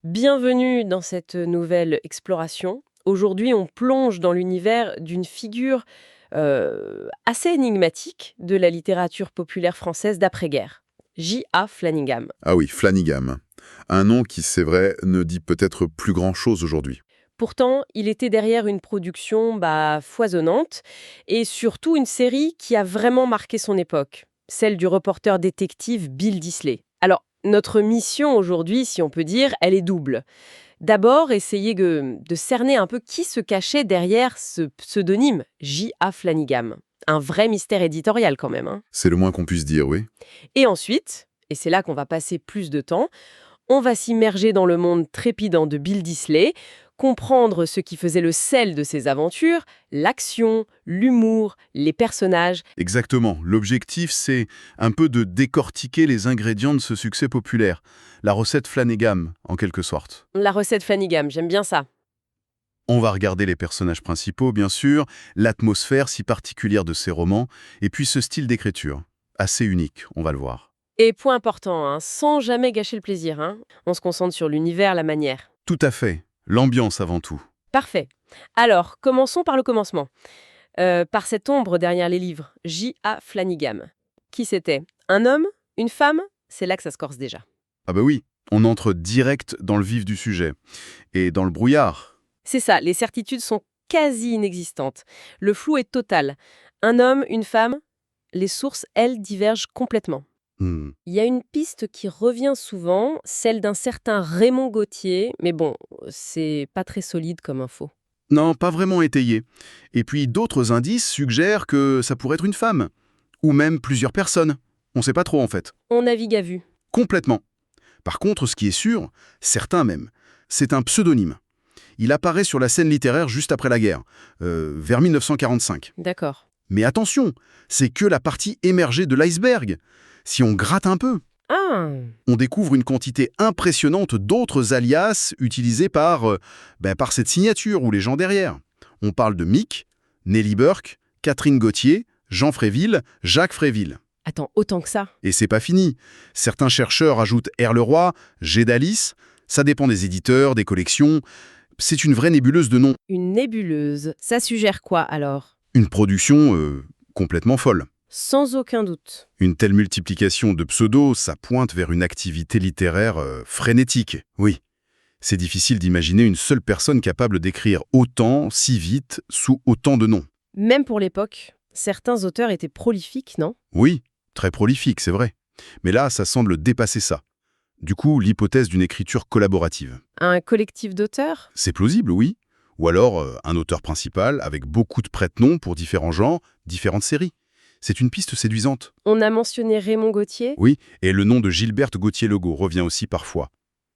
Bienvenue dans cette nouvelle exploration. Aujourd'hui, on plonge dans l'univers d'une figure assez énigmatique de la littérature populaire française d'après-guerre, J.A. Flanagan. Ah oui, Flanagan. Un nom qui, c'est vrai, ne dit peut-être plus grand-chose aujourd'hui. Pourtant, il était derrière une production foisonnante et surtout une série qui a vraiment marqué son époque, celle du reporter détective Bill Disley. Alors, notre mission aujourd'hui, si on peut dire, elle est double. D'abord, essayer de cerner un peu qui se cachait derrière ce pseudonyme J.A. Flanagan. Un vrai mystère éditorial quand même, hein. C'est le moins qu'on puisse dire, oui. Et ensuite, et c'est là qu'on va passer plus de temps, on va s'immerger dans le monde trépidant de Bill Disley, comprendre ce qui faisait le sel de ses aventures, l'action, l'humour, les personnages. Exactement. L'objectif, c'est un peu de décortiquer les ingrédients de ce succès populaire. La recette Flanagan, en quelque sorte. La recette Flanagan, j'aime bien ça. On va regarder les personnages principaux, bien sûr, l'atmosphère si particulière de ces romans, et puis ce style d'écriture. Assez unique, on va le voir. Et point important, hein, sans jamais gâcher le plaisir, hein. On se concentre sur l'univers, la manière. Tout à fait. L'ambiance avant tout. Parfait. Alors, commençons par le commencement. Par cette ombre derrière les livres, J.A. Flanagan. Qui c'était? Un homme? Une femme? C'est là que ça se corse déjà. Ah bah oui, on entre direct dans le vif du sujet. Et dans le brouillard. C'est ça, les certitudes sont quasi inexistantes. Le flou est total. Un homme, une femme? Les sources, elles, divergent complètement. Hmm. Il y a une piste qui revient souvent, celle d'un certain Raymond Gauthier, mais bon, c'est pas très solide comme info. Non, pas vraiment étayé. Et puis d'autres indices suggèrent que ça pourrait être une femme. Ou même plusieurs personnes. On sait pas trop en fait. On navigue à vue. Complètement. Par contre, ce qui est sûr, certain même, c'est un pseudonyme. Il apparaît sur la scène littéraire juste après la guerre, vers 1945. D'accord. Mais attention, c'est que la partie émergée de l'iceberg. Si on gratte un peu, Ah, on découvre une quantité impressionnante d'autres alias utilisés par cette signature ou les gens derrière. On parle de Mick, Nelly Burke, Catherine Gauthier, Jean Fréville, Jacques Fréville. attends, autant que ça. Et c'est pas fini. Certains chercheurs ajoutent R. Leroy, G. d'Alice. Ça dépend des éditeurs, des collections. C'est une vraie nébuleuse de noms. Une nébuleuse. Ça suggère quoi alors? Une production complètement folle. Sans aucun doute. Une telle multiplication de pseudos, ça pointe vers une activité littéraire frénétique. Oui, c'est difficile d'imaginer une seule personne capable d'écrire autant, si vite, sous autant de noms. Même pour l'époque, certains auteurs étaient prolifiques, non? Oui, très prolifique, c'est vrai. Mais là, ça semble dépasser ça. Du coup, l'hypothèse d'une écriture collaborative. Un collectif d'auteurs? C'est plausible, oui. Ou alors un auteur principal avec beaucoup de prête-noms pour différents genres, différentes séries. C'est une piste séduisante. On a mentionné Raymond Gauthier? Oui, et le nom de Gilberte Gauthier-Legault revient aussi parfois.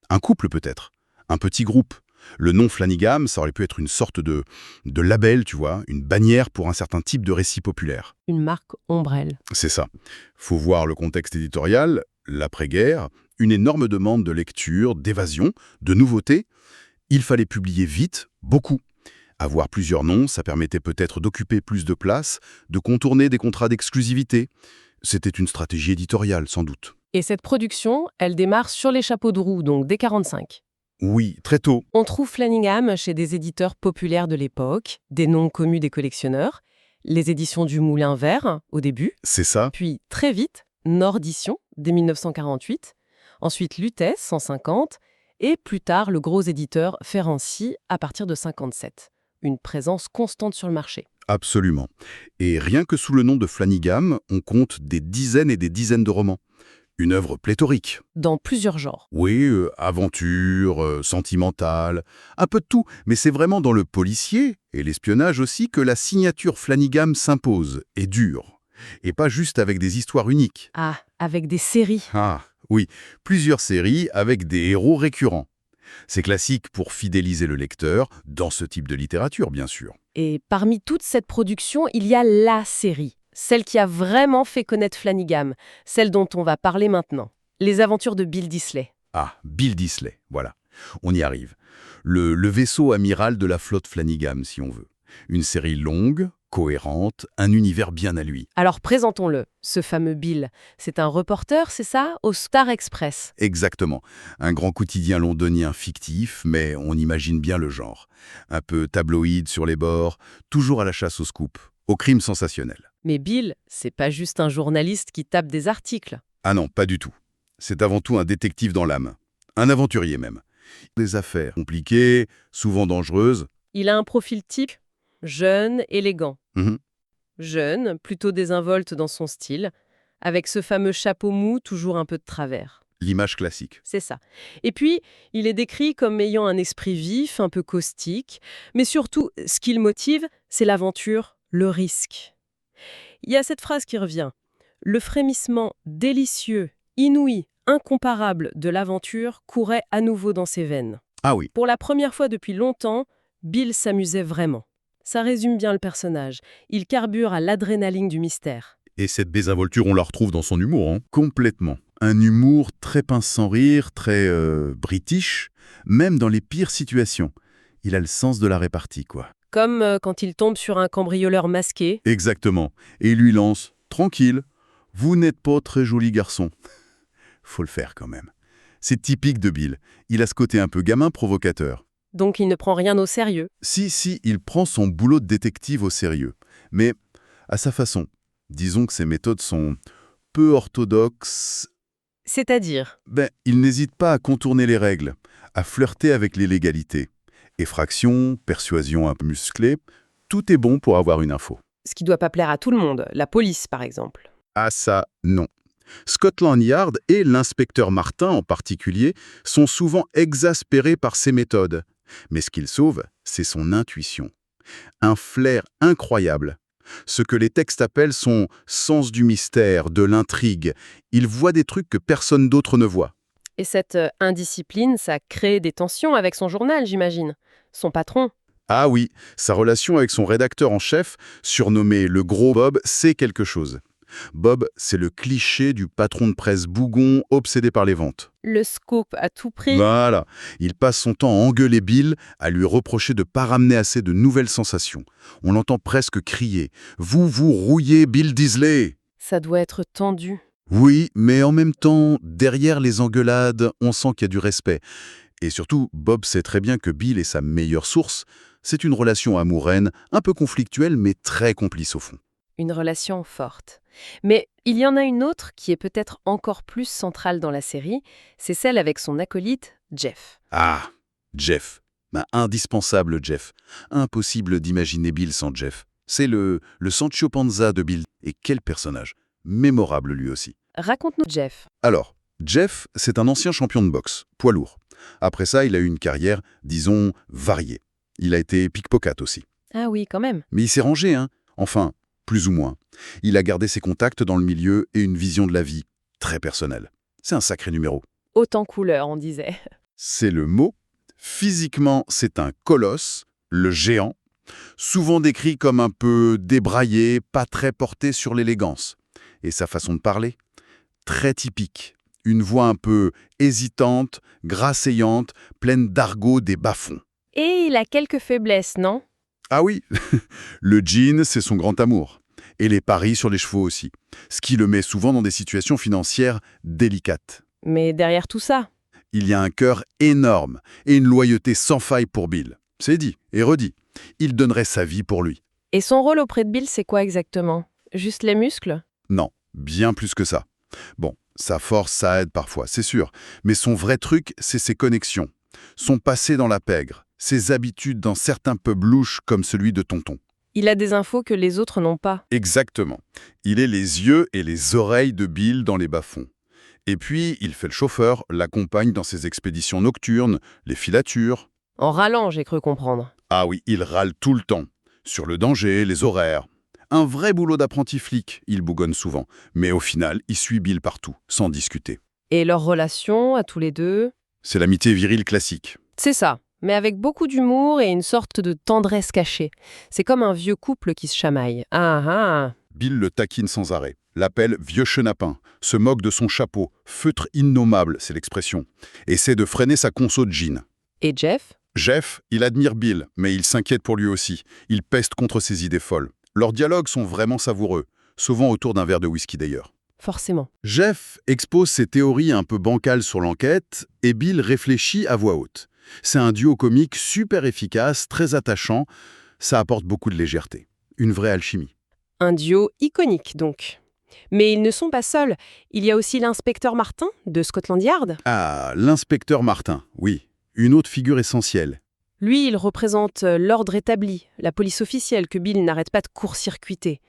Un couple peut-être, un petit groupe. Le nom Flanagan, ça aurait pu être une sorte de label, tu vois, une bannière pour un certain type de récit populaire. Une marque ombrelle. C'est ça. Faut voir le contexte éditorial, l'après-guerre, une énorme demande de lecture, d'évasion, de nouveautés. Il fallait publier vite, beaucoup. Avoir plusieurs noms, ça permettait peut-être d'occuper plus de place, de contourner des contrats d'exclusivité. C'était une stratégie éditoriale, sans doute. Et cette production, elle démarre sur les chapeaux de roue, donc dès 45. Oui, très tôt. On trouve Flanagan chez des éditeurs populaires de l'époque, des noms connus des collectionneurs, les éditions du Moulin Vert, au début, C'est ça. puis très vite, Nordition, dès 1948, ensuite Lutèce, 150, et plus tard le gros éditeur Ferenczi à partir de 57. Une présence constante sur le marché. Absolument. Et rien que sous le nom de Flanagan, on compte des dizaines et des dizaines de romans. Une œuvre pléthorique. Dans plusieurs genres. Oui, aventure, sentimentale, un peu de tout. Mais c'est vraiment dans le policier et l'espionnage aussi que la signature Flanagan s'impose et dure. Et pas juste avec des histoires uniques. Ah, avec des séries. Ah, oui, plusieurs séries avec des héros récurrents. C'est classique pour fidéliser le lecteur, dans ce type de littérature, bien sûr. Et parmi toute cette production, il y a la série. Celle qui a vraiment fait connaître Flanagan. Celle dont on va parler maintenant. Les aventures de Bill Disley. Ah, Bill Disley, voilà. On y arrive. Le vaisseau amiral de la flotte Flanagan, si on veut. Une série longue, cohérente, un univers bien à lui. Alors présentons-le, ce fameux Bill. C'est un reporter, c'est ça, au Star Express. Exactement. Un grand quotidien londonien fictif, mais on imagine bien le genre. Un peu tabloïd sur les bords, toujours à la chasse au scoop, au crime sensationnel. Mais Bill, c'est pas juste un journaliste qui tape des articles. Ah non, pas du tout. C'est avant tout un détective dans l'âme. Un aventurier même. Des affaires compliquées, souvent dangereuses. Il a un profil type, jeune, élégant. Mhm. Jeune, plutôt désinvolte dans son style, avec ce fameux chapeau mou toujours un peu de travers. L'image classique. C'est ça. Et puis, il est décrit comme ayant un esprit vif, un peu caustique, mais surtout, ce qui le motive, c'est l'aventure, le risque. Il y a cette phrase qui revient. Le frémissement délicieux, inouï, incomparable de l'aventure courait à nouveau dans ses veines. Ah oui. Pour la première fois depuis longtemps, Bill s'amusait vraiment. Ça résume bien le personnage. Il carbure à l'adrénaline du mystère. Et cette désinvolture, on la retrouve dans son humour, hein. Complètement. Un humour très pince sans rire, très british, même dans les pires situations. Il a le sens de la répartie, quoi. Comme quand il tombe sur un cambrioleur masqué. Exactement. Et il lui lance « Tranquille, vous n'êtes pas très joli garçon. » Faut le faire quand même. C'est typique de Bill. Il a ce côté un peu gamin provocateur. Donc il ne prend rien au sérieux. Si, il prend son boulot de détective au sérieux. Mais à sa façon. Disons que ses méthodes sont peu orthodoxes. C'est-à-dire, Il n'hésite pas à contourner les règles, à flirter avec les légalités. Effraction, persuasion un peu musclée, tout est bon pour avoir une info. ce qui ne doit pas plaire à tout le monde, la police par exemple. Ah ça, non. Scotland Yard et l'inspecteur Martin en particulier sont souvent exaspérés par ses méthodes. Mais ce qu'il sauve, c'est son intuition. Un flair incroyable. Ce que les textes appellent son sens du mystère, de l'intrigue. Il voit des trucs que personne d'autre ne voit. Et cette indiscipline, ça crée des tensions avec son journal, j'imagine. Son patron. Ah oui, sa relation avec son rédacteur en chef, surnommé le gros Bob, c'est quelque chose. Bob, c'est le cliché du patron de presse bougon obsédé par les ventes. Le scoop à tout prix. Voilà, il passe son temps à engueuler Bill, à lui reprocher de ne pas ramener assez de nouvelles sensations. On l'entend presque crier « Vous rouillez Bill Disley !» Ça doit être tendu. Oui, mais en même temps, derrière les engueulades, on sent qu'il y a du respect. Et surtout, Bob sait très bien que Bill est sa meilleure source. C'est une relation amoureuse, un peu conflictuelle, mais très complice au fond. Une relation forte. Mais il y en a une autre qui est peut-être encore plus centrale dans la série, c'est celle avec son acolyte, Jeff. Ah, Jeff. Indispensable Jeff. Impossible d'imaginer Bill sans Jeff. C'est le Sancho Panza de Bill. Et quel personnage. Mémorable lui aussi. Raconte-nous Jeff. Alors, Jeff, c'est un ancien champion de boxe, poids lourd. Après ça, il a eu une carrière, disons, variée. Il a été pickpocket aussi. Ah oui, quand même. Mais il s'est rangé, hein. Enfin, plus ou moins. Il a gardé ses contacts dans le milieu et une vision de la vie très personnelle. C'est un sacré numéro. Autant couleur, on disait. C'est le mot. Physiquement, c'est un colosse, le géant, souvent décrit comme un peu débraillé, pas très porté sur l'élégance. Et sa façon de parler, très typique. Une voix un peu hésitante, grasseyante, pleine d'argot des bas-fonds. Et il a quelques faiblesses, non? Ah oui, le jean, c'est son grand amour. Et les paris sur les chevaux aussi. Ce qui le met souvent dans des situations financières délicates. Mais derrière tout ça, Il y a un cœur énorme et une loyauté sans faille pour Bill. C'est dit et redit. Il donnerait sa vie pour lui. et son rôle auprès de Bill, c'est quoi exactement? Juste les muscles? Non, bien plus que ça. Bon, sa force, ça aide parfois, c'est sûr. Mais son vrai truc, c'est ses connexions. Son passé dans la pègre. Ses habitudes dans certains pubs louches comme celui de Tonton. Il a des infos que les autres n'ont pas. Exactement. Il est les yeux et les oreilles de Bill dans les bas-fonds. Et puis, il fait le chauffeur, l'accompagne dans ses expéditions nocturnes, les filatures. En râlant, j'ai cru comprendre. Ah oui, il râle tout le temps. Sur le danger, les horaires. Un vrai boulot d'apprenti flic, il bougonne souvent. Mais au final, il suit Bill partout, sans discuter. Et leur relation, à tous les deux? C'est l'amitié virile classique. C'est ça, mais avec beaucoup d'humour et une sorte de tendresse cachée. C'est comme un vieux couple qui se chamaille. Ah ah. Bill le taquine sans arrêt, l'appelle « vieux chenapin », se moque de son chapeau, feutre innommable, c'est l'expression, essaie de freiner sa conso de jean. Et Jeff? Jeff, il admire Bill, mais il s'inquiète pour lui aussi. Il peste contre ses idées folles. Leurs dialogues sont vraiment savoureux, souvent autour d'un verre de whisky d'ailleurs. Forcément. Jeff expose ses théories un peu bancales sur l'enquête et Bill réfléchit à voix haute. C'est un duo comique super efficace, très attachant, ça apporte beaucoup de légèreté. Une vraie alchimie. Un duo iconique, donc. Mais ils ne sont pas seuls. Il y a aussi l'inspecteur Martin, de Scotland Yard. Ah, l'inspecteur Martin, oui, une autre figure essentielle. Lui, il représente l'ordre établi, la police officielle que Bill n'arrête pas de court-circuiter.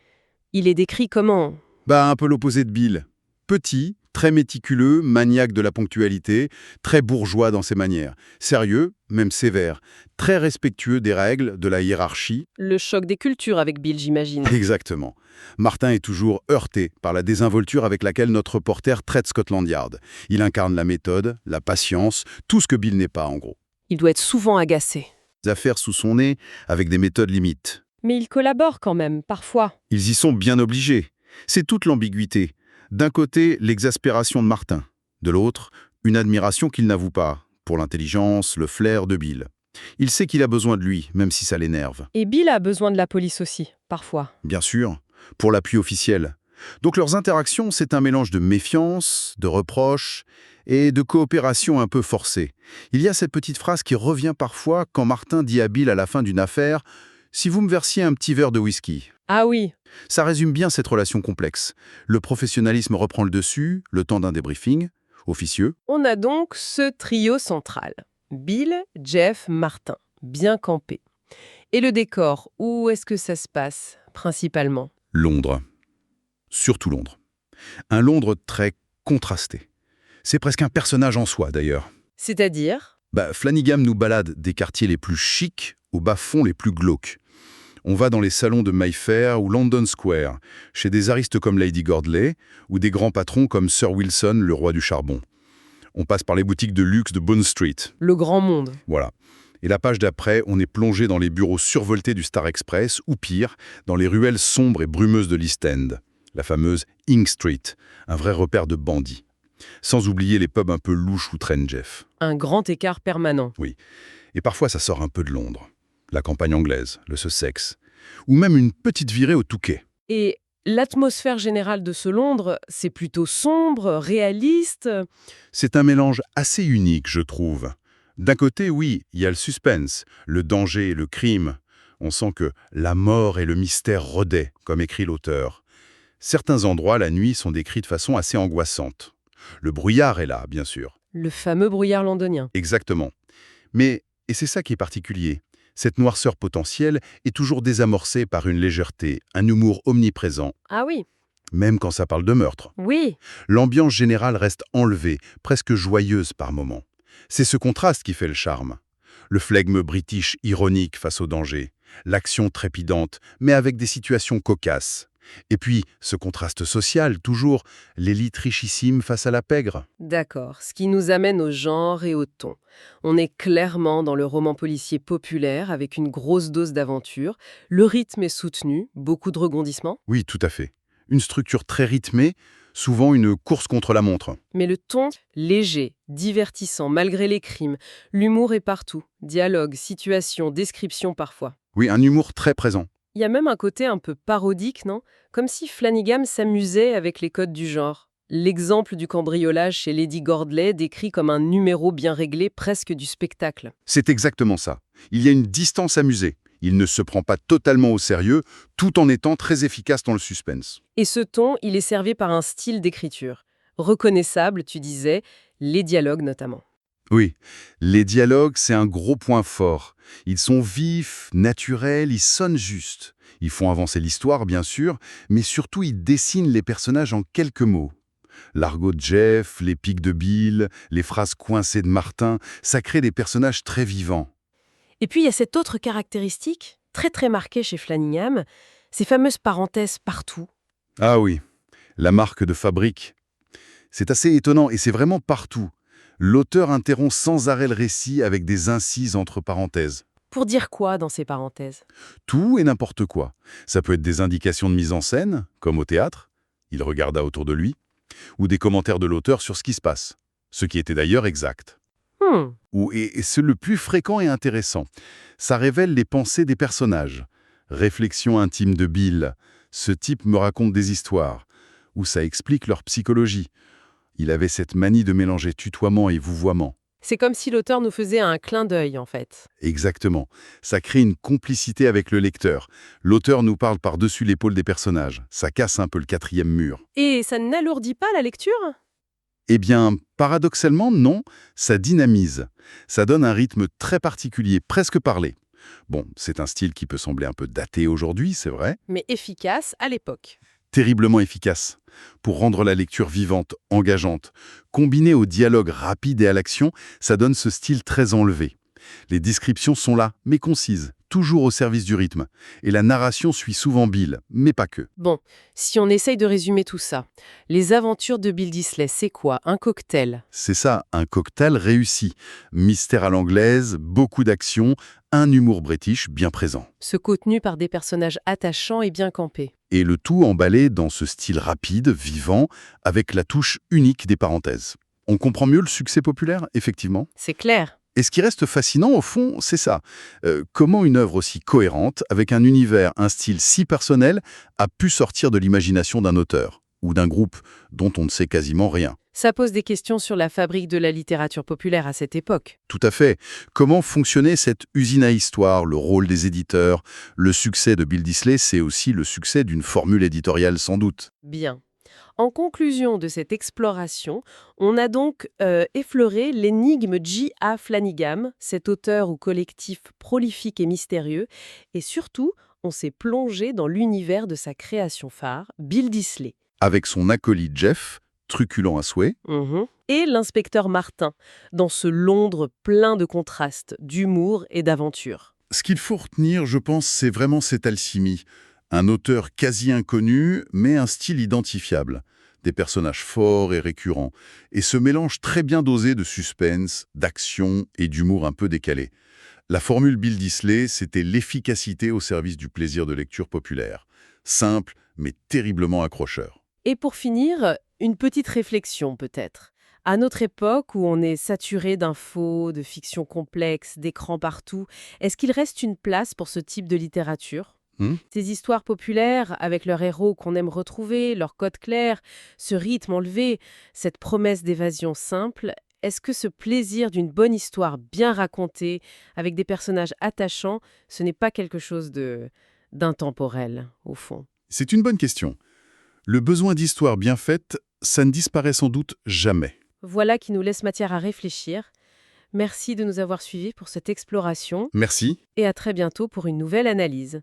Il est décrit comment? Un peu l'opposé de Bill. Petit, très méticuleux, maniaque de la ponctualité, très bourgeois dans ses manières. Sérieux, même sévère. Très respectueux des règles, de la hiérarchie. Le choc des cultures avec Bill, j'imagine. Exactement. Martin est toujours heurté par la désinvolture avec laquelle notre reporter traite Scotland Yard. Il incarne la méthode, la patience, tout ce que Bill n'est pas en gros. Il doit être souvent agacé. Des affaires sous son nez avec des méthodes limites. Mais il collabore quand même, parfois. Ils y sont bien obligés. C'est toute l'ambiguïté. D'un côté, l'exaspération de Martin. De l'autre, une admiration qu'il n'avoue pas, pour l'intelligence, le flair de Bill. Il sait qu'il a besoin de lui, même si ça l'énerve. Et Bill a besoin de la police aussi, parfois. Bien sûr, pour l'appui officiel. Donc leurs interactions, c'est un mélange de méfiance, de reproches et de coopération un peu forcée. Il y a cette petite phrase qui revient parfois quand Martin dit à Bill à la fin d'une affaire « Si vous me versiez un petit verre de whisky ». Ah oui. Ça résume bien cette relation complexe. Le professionnalisme reprend le dessus, le temps d'un débriefing, officieux. On a donc ce trio central. Bill, Jeff, Martin. Bien campé. Et le décor, où est-ce que ça se passe, principalement? Londres. Surtout Londres. Un Londres très contrasté. C'est presque un personnage en soi, d'ailleurs. C'est-à-dire? Flanagan nous balade des quartiers les plus chics aux bas-fonds les plus glauques. On va dans les salons de Mayfair ou London Square, chez des aristes comme Lady Gordley ou des grands patrons comme Sir Wilson, le roi du charbon. On passe par les boutiques de luxe de Bond Street. Le grand monde. Voilà. Et la page d'après, on est plongé dans les bureaux survoltés du Star Express, ou pire, dans les ruelles sombres et brumeuses de l'East End, la fameuse Ink Street, un vrai repère de bandits. Sans oublier les pubs un peu louches où traîne Jeff. Un grand écart permanent. Oui. Et parfois, ça sort un peu de Londres. La campagne anglaise, le Sussex, ou même une petite virée au Touquet. Et l'atmosphère générale de ce Londres, c'est plutôt sombre, réaliste. C'est un mélange assez unique, je trouve. D'un côté, oui, il y a le suspense, le danger, le crime. On sent que la mort et le mystère rôdaient, comme écrit l'auteur. Certains endroits, la nuit, sont décrits de façon assez angoissante. Le brouillard est là, bien sûr. Le fameux brouillard londonien. Exactement. Mais, et c'est ça qui est particulier, cette noirceur potentielle est toujours désamorcée par une légèreté, un humour omniprésent, Ah oui. même quand ça parle de meurtre. Oui. L'ambiance générale reste enlevée, presque joyeuse par moments. C'est ce contraste qui fait le charme. Le flegme british ironique face au danger, l'action trépidante, mais avec des situations cocasses. Et puis, ce contraste social, toujours, l'élite richissime face à la pègre. D'accord, ce qui nous amène au genre et au ton. On est clairement dans le roman policier populaire avec une grosse dose d'aventure. Le rythme est soutenu, beaucoup de rebondissements. Oui, tout à fait. Une structure très rythmée, souvent une course contre la montre. Mais le ton, léger, divertissant, malgré les crimes. L'humour est partout. Dialogue, situation, description parfois. Oui, un humour très présent. Il y a même un côté un peu parodique, non? Comme si Flanagan s'amusait avec les codes du genre. L'exemple du cambriolage chez Lady Gordley décrit comme un numéro bien réglé, presque du spectacle. C'est exactement ça. Il y a une distance amusée. Il ne se prend pas totalement au sérieux, tout en étant très efficace dans le suspense. Et ce ton, il est servi par un style d'écriture. Reconnaissable, tu disais, les dialogues notamment. Oui, les dialogues, c'est un gros point fort. Ils sont vifs, naturels, ils sonnent justes. Ils font avancer l'histoire, bien sûr, mais surtout ils dessinent les personnages en quelques mots. L'argot de Jeff, les pics de Bill, les phrases coincées de Martin, ça crée des personnages très vivants. Et puis il y a cette autre caractéristique, très très marquée chez Flanagan, ces fameuses parenthèses partout. Ah oui, la marque de fabrique. C'est assez étonnant et c'est vraiment partout. L'auteur interrompt sans arrêt le récit avec des incises entre parenthèses. Pour dire quoi dans ces parenthèses? Tout et n'importe quoi. Ça peut être des indications de mise en scène, comme au théâtre, il regarda autour de lui, ou des commentaires de l'auteur sur ce qui se passe, ce qui était d'ailleurs exact. Et c'est le plus fréquent et intéressant. Ça révèle les pensées des personnages. Réflexion intime de Bill. Ce type me raconte des histoires, où ça explique leur psychologie. Il avait cette manie de mélanger tutoiement et vouvoiement. C'est comme si l'auteur nous faisait un clin d'œil, en fait. Exactement. Ça crée une complicité avec le lecteur. L'auteur nous parle par-dessus l'épaule des personnages. Ça casse un peu le quatrième mur. Et ça n'alourdit pas la lecture? Eh bien, paradoxalement, non, ça dynamise. Ça donne un rythme très particulier, presque parlé. Bon, c'est un style qui peut sembler un peu daté aujourd'hui, c'est vrai, Mais efficace à l'époque. terriblement efficace. Pour rendre la lecture vivante, engageante, combiné au dialogue rapide et à l'action, ça donne ce style très enlevé. Les descriptions sont là, mais concises, toujours au service du rythme. Et la narration suit souvent Bill, mais pas que. Bon, si on essaye de résumer tout ça, les aventures de Bill Disley, c'est quoi? Un cocktail? C'est ça, un cocktail réussi. Mystère à l'anglaise, beaucoup d'action, un humour british bien présent. Contenu par des personnages attachants et bien campés. Et le tout emballé dans ce style rapide, vivant, avec la touche unique des parenthèses. On comprend mieux le succès populaire, effectivement. C'est clair. Et ce qui reste fascinant, au fond, c'est ça. Comment une œuvre aussi cohérente, avec un univers, un style si personnel, a pu sortir de l'imagination d'un auteur, ou d'un groupe dont on ne sait quasiment rien. Ça pose des questions sur la fabrique de la littérature populaire à cette époque. Tout à fait. Comment fonctionnait cette usine à histoire, le rôle des éditeurs? Le succès de Bill Disley, c'est aussi le succès d'une formule éditoriale sans doute. Bien. En conclusion de cette exploration, on a donc effleuré l'énigme J.A. Flanagan, cet auteur ou collectif prolifique et mystérieux, et surtout, on s'est plongé dans l'univers de sa création phare, Bill Disley. Avec son acolyte Jeff, truculent à souhait, Et l'inspecteur Martin, dans ce Londres plein de contrastes, d'humour et d'aventure. ce qu'il faut retenir, je pense, c'est vraiment cette alchimie. Un auteur quasi inconnu, mais un style identifiable. Des personnages forts et récurrents. Et ce mélange très bien dosé de suspense, d'action et d'humour un peu décalé. La formule Bill Disley, c'était l'efficacité au service du plaisir de lecture populaire. Simple, mais terriblement accrocheur. Et pour finir, une petite réflexion peut-être. À notre époque où on est saturé d'infos, de fictions complexes, d'écrans partout, est-ce qu'il reste une place pour ce type de littérature? Ces histoires populaires, avec leurs héros qu'on aime retrouver, leurs codes clairs, ce rythme enlevé, cette promesse d'évasion simple, est-ce que ce plaisir d'une bonne histoire bien racontée, avec des personnages attachants, ce n'est pas quelque chose d'intemporel, au fond? C'est une bonne question. Le besoin d'histoire bien faite, ça ne disparaît sans doute jamais. Voilà qui nous laisse matière à réfléchir. Merci de nous avoir suivis pour cette exploration Merci. et à très bientôt pour une nouvelle analyse.